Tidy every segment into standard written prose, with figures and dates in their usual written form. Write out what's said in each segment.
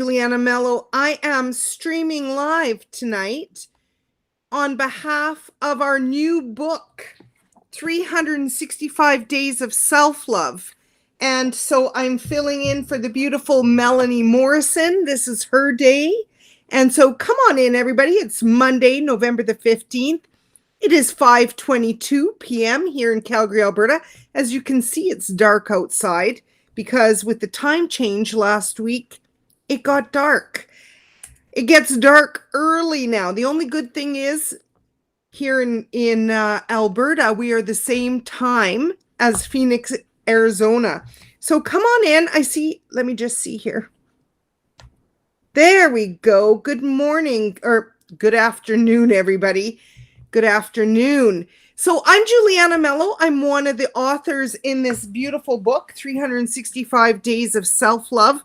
Giuliana Melo. I am streaming live tonight on behalf of our new book, 365 Days of Self-Love. And so I'm filling in for the beautiful Melanie Morrison. This is her day. And so come on in, everybody. It's Monday, November the 15th. It is 5:22 p.m. here in Calgary, Alberta. As you can see, it's dark outside because with the time change last week, it got dark. It gets dark early now. The only good thing is here in Alberta, we are the same time as Phoenix, Arizona. So come on in. I see, let me just see here. There we go. Good morning or good afternoon, everybody. Good afternoon. So I'm Giuliana Melo. I'm one of the authors in this beautiful book, 365 Days of Self-Love.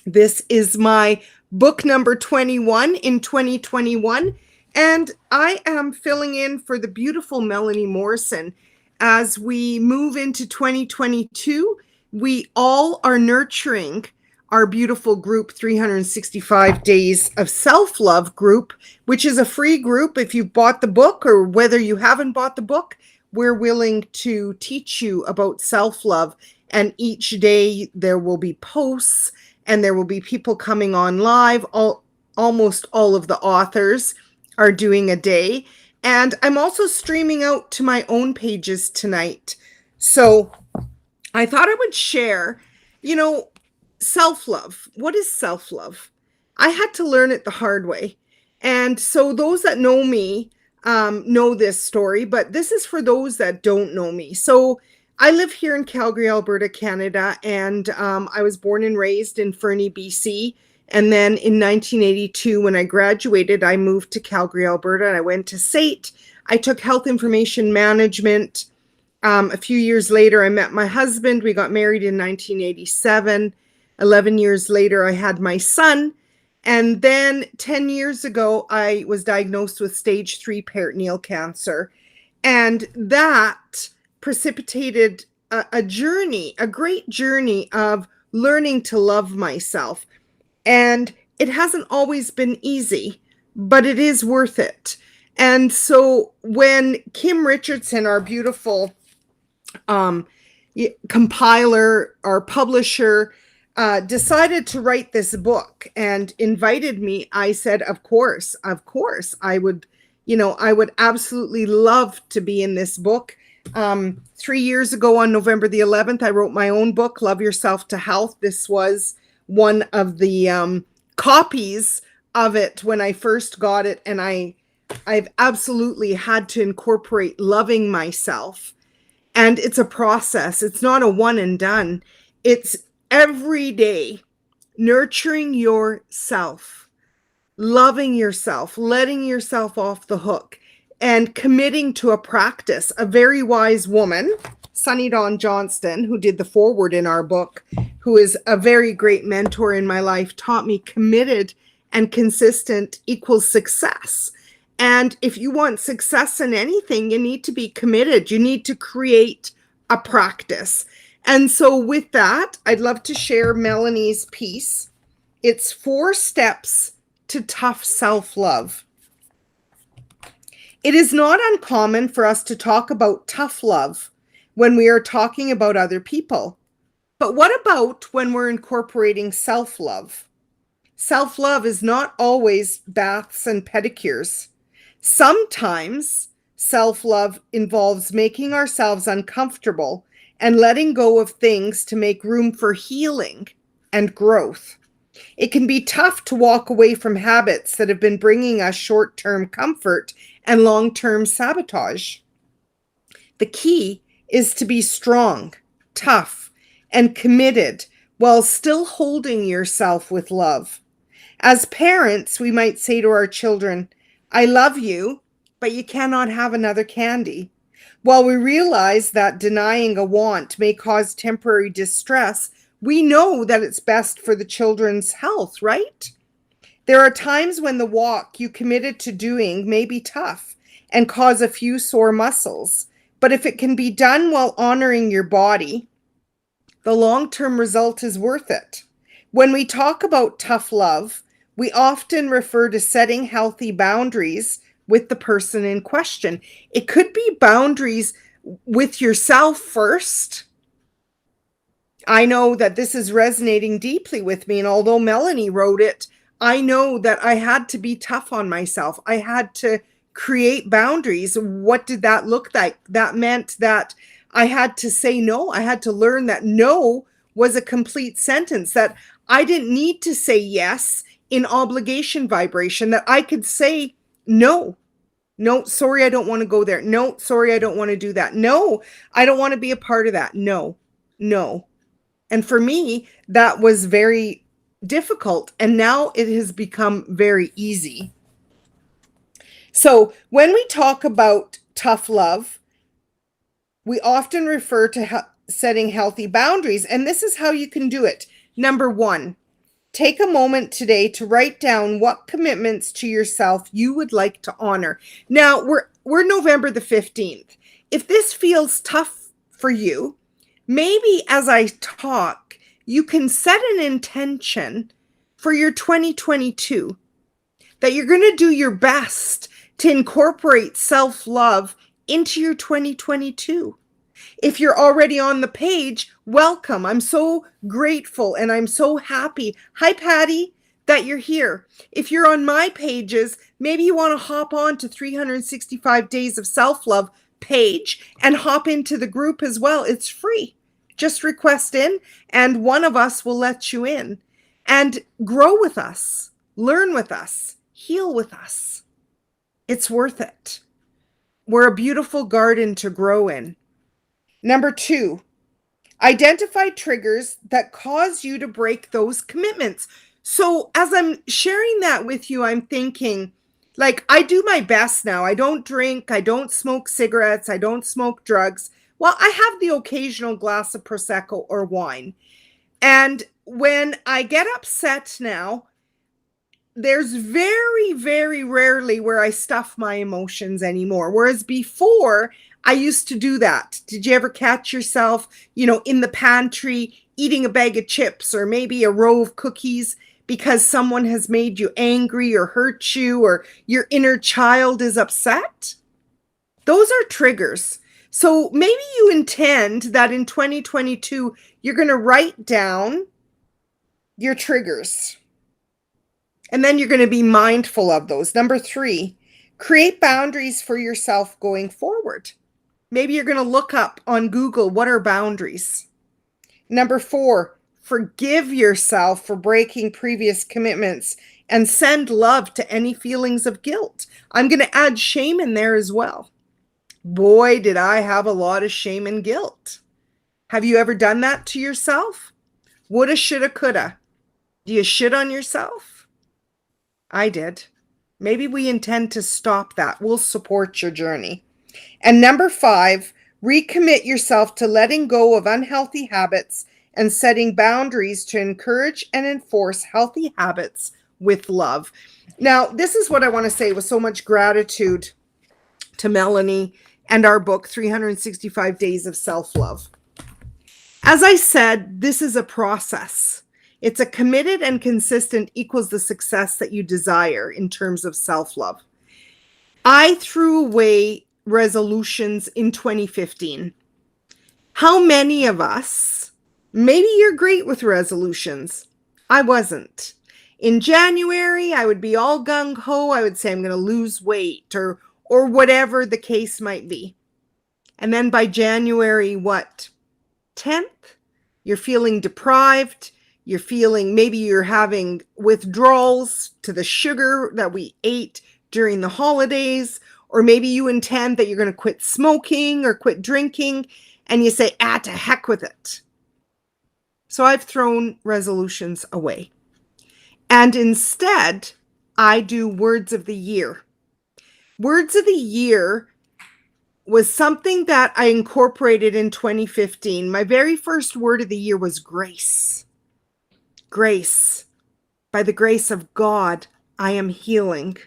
This is my book number 21 in 2021, and I am filling in for the beautiful Melanie Morrison. As we move into 2022, we all are nurturing our beautiful group, 365 Days of Self-Love group, which is a free group. If you've bought the book or whether you haven't bought the book, we're willing to teach you about self-love. And each day there will be posts and there will be people coming on live. Almost all of the authors are doing a day. And I'm also streaming out to my own pages tonight. So I thought I would share, self-love. What is self-love? I had to learn it the hard way. And so those that know me know this story, but this is for those that don't know me. So I live here in Calgary, Alberta, Canada, and I was born and raised in Fernie, BC. And then in 1982, when I graduated, I moved to Calgary, Alberta, and I went to SAIT. I took health information management. A few years later, I met my husband. We got married in 1987. 11 years later, I had my son. And then 10 years ago, I was diagnosed with stage 3 peritoneal cancer. And that precipitated a journey, a great journey of learning to love myself. And it hasn't always been easy, but it is worth it. And so when Kim Richardson, our beautiful compiler, our publisher, decided to write this book and invited me, I said, of course, I would, I would absolutely love to be in this book. 3 years ago on November the 11th, I wrote my own book, Love Yourself to Health. This was one of the copies of it when I first got it. And I've absolutely had to incorporate loving myself. And it's a process. It's not a one and done. It's every day nurturing yourself, loving yourself, letting yourself off the hook, and committing to a practice. A very wise woman, Sunny Dawn Johnston, who did the foreword in our book, who is a very great mentor in my life, taught me committed and consistent equals success. And if you want success in anything, you need to be committed. You need to create a practice. And so with that, I'd love to share Melanie's piece. It's 4 steps to tough self-love. It is not uncommon for us to talk about tough love when we are talking about other people. But what about when we're incorporating self-love? Self-love is not always baths and pedicures. Sometimes self-love involves making ourselves uncomfortable and letting go of things to make room for healing and growth. It can be tough to walk away from habits that have been bringing us short-term comfort and long-term sabotage. The key is to be strong, tough, and committed while still holding yourself with love. As parents, we might say to our children, I love you, but you cannot have another candy. While we realize that denying a want may cause temporary distress, we know that it's best for the children's health, right? There are times when the walk you committed to doing may be tough and cause a few sore muscles, but if it can be done while honoring your body, the long-term result is worth it. When we talk about tough love, we often refer to setting healthy boundaries with the person in question. It could be boundaries with yourself first. I know that this is resonating deeply with me. And although Melanie wrote it, I know that I had to be tough on myself. I had to create boundaries. What did that look like? That meant that I had to say no. I had to learn that no was a complete sentence, that I didn't need to say yes in obligation vibration, that I could say no. No, sorry, I don't want to go there. No, sorry, I don't want to do that. No, I don't want to be a part of that. No, no. And for me, that was very difficult. And now it has become very easy. So when we talk about tough love, we often refer to setting healthy boundaries. And this is how you can do it. Number one, take a moment today to write down what commitments to yourself you would like to honor. Now, we're November the 15th. If this feels tough for you, maybe as I talk, you can set an intention for your 2022, that you're going to do your best to incorporate self-love into your 2022. If you're already on the page, welcome. I'm so grateful and I'm so happy. Hi, Patty, that you're here. If you're on my pages, maybe you want to hop on to 365 Days of Self-Love page and hop into the group as well. It's free. Just request in and one of us will let you in and grow with us, learn with us, heal with us. It's worth it. We're a beautiful garden to grow in. Number two, identify triggers that cause you to break those commitments. So as I'm sharing that with you, I'm thinking, like, I do my best now. I don't drink. I don't smoke cigarettes. I don't smoke drugs. Well, I have the occasional glass of Prosecco or wine. And when I get upset now, there's very, very rarely where I stuff my emotions anymore. Whereas before, I used to do that. Did you ever catch yourself, in the pantry eating a bag of chips or maybe a row of cookies because someone has made you angry or hurt you or your inner child is upset? Those are triggers. So maybe you intend that in 2022, you're going to write down your triggers. And then you're going to be mindful of those. Number three, create boundaries for yourself going forward. Maybe you're going to look up on Google, what are boundaries? Number four, forgive yourself for breaking previous commitments and send love to any feelings of guilt. I'm going to add shame in there as well. Boy, did I have a lot of shame and guilt. Have you ever done that to yourself? Woulda, shoulda, coulda. Do you shit on yourself? I did. Maybe we intend to stop that. We'll support your journey. And number five, recommit yourself to letting go of unhealthy habits and setting boundaries to encourage and enforce healthy habits with love. Now, this is what I want to say with so much gratitude to Melanie and our book, 365 Days of Self-Love. As I said, this is a process. It's a committed and consistent equals the success that you desire in terms of self-love. I threw away resolutions in 2015. How many of us, maybe you're great with resolutions. I wasn't. In January, I would be all gung-ho. I would say I'm going to lose weight or whatever the case might be. And then by January, 10th, you're feeling deprived. You're feeling, maybe you're having withdrawals to the sugar that we ate during the holidays, or maybe you intend that you're going to quit smoking or quit drinking, and you say, to heck with it. So I've thrown resolutions away. And instead, I do words of the year. Words of the year was something that I incorporated in 2015. My very first word of the year was grace. Grace. By the grace of God, I am healing.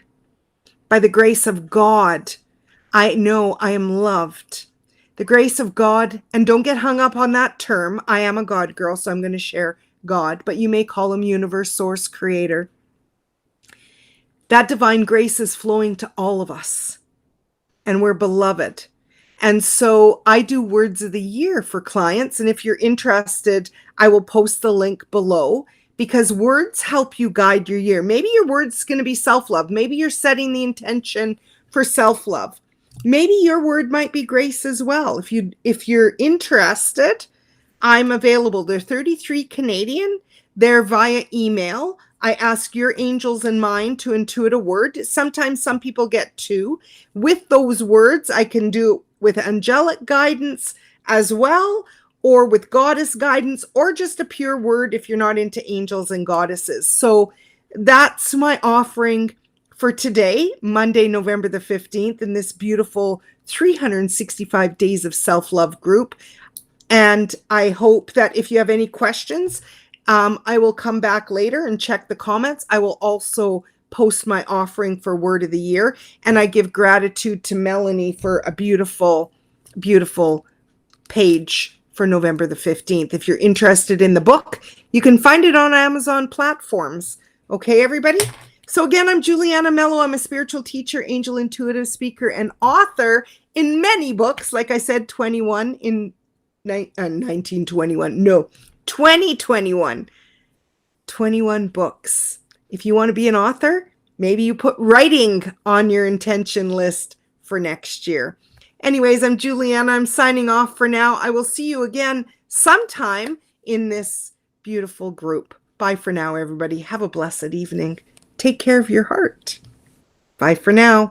By the grace of God, I know I am loved. The grace of God, and don't get hung up on that term. I am a God girl, so I'm going to share God, but you may call him universe, source, creator. That divine grace is flowing to all of us, and we're beloved. And so I do words of the year for clients. And if you're interested, I will post the link below, because words help you guide your year. Maybe your word's going to be self-love. Maybe you're setting the intention for self-love. Maybe your word might be grace as well. If you're interested, I'm available. They're 33 Canadian. They're via email. I ask your angels and mine to intuit a word. Sometimes some people get two. With those words, I can do it with angelic guidance as well, or with goddess guidance, or just a pure word if you're not into angels and goddesses. So that's my offering for today, Monday, November the 15th, in this beautiful 365 Days of Self-Love group. And I hope that if you have any questions, I will come back later and check the comments. I will also post my offering for Word of the Year. And I give gratitude to Melanie for a beautiful, beautiful page for November the 15th. If you're interested in the book, you can find it on Amazon platforms. Okay, everybody? So again, I'm Giuliana Melo. I'm a spiritual teacher, angel intuitive speaker, and author in many books. Like I said, 21 in 1921. No, 2021. 21 books. If you want to be an author, maybe you put writing on your intention list for next year. Anyways, I'm Giuliana. I'm signing off for now. I will see you again sometime in this beautiful group. Bye for now, everybody. Have a blessed evening. Take care of your heart. Bye for now.